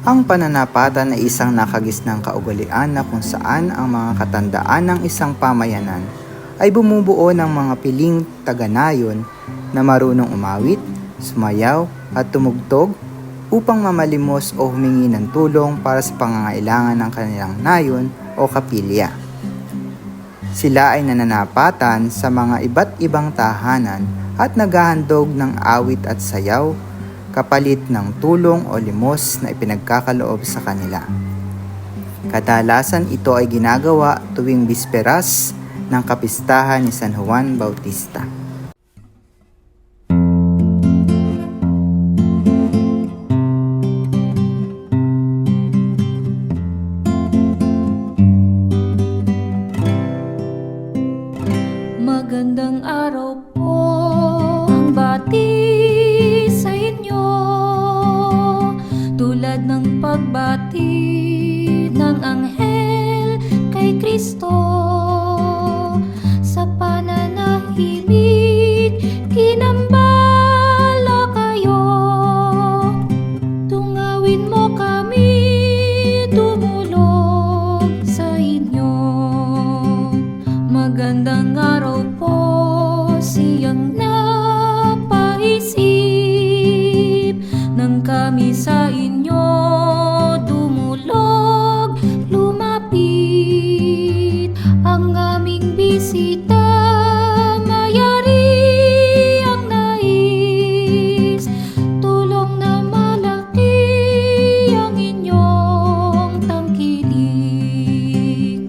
Ang pananapatan ay isang nakagisnang kaugalian na kung saan ang mga katandaan ng isang pamayanan ay bumubuo ng mga piling taga-nayon na marunong umawit, sumayaw at tumugtog upang mamalimos o humingi ng tulong para sa pangangailangan ng kanilang nayon o kapilya. Sila ay nananapatan sa mga iba't ibang tahanan at naghahandog ng awit at sayaw kapalit ng tulong o limos na ipinagkakaloob sa kanila. Kadalasan ito ay ginagawa tuwing bisperas ng kapistahan ni San Juan Bautista. Magandang araw po ang bati sa inyo, tulad ng pagbati ng anghel kay Kristo. Sa pananahimik, kinambala kayo, tungawin mo kami, tumulog sa inyo. Magandang araw po, siyang napaisip nang kami sa inyo dumulog, lumapit. Ang aming bisita, mayari ang nais, tulong na malaki ang inyong tangkilik.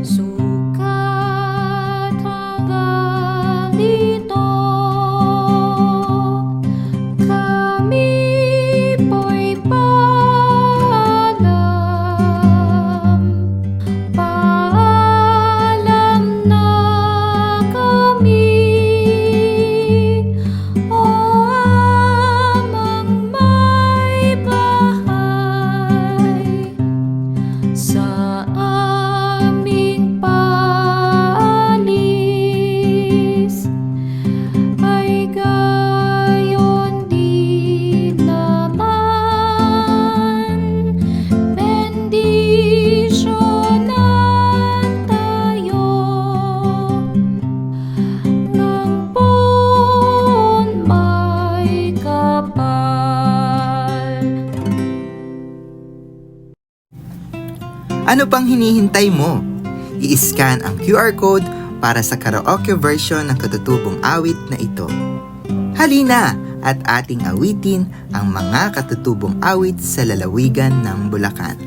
Sukat hanggang dito, kami po'y paalam. Paalam na kami, o amang may bahay. Sa aming paalis ay gayon din naman, bendisyonan tayo ng buwan may kapal. Ano pang hinihintay mo? I-scan ang QR code para sa karaoke version ng katutubong awit na ito. Halina at ating awitin ang mga katutubong awit sa lalawigan ng Bulacan.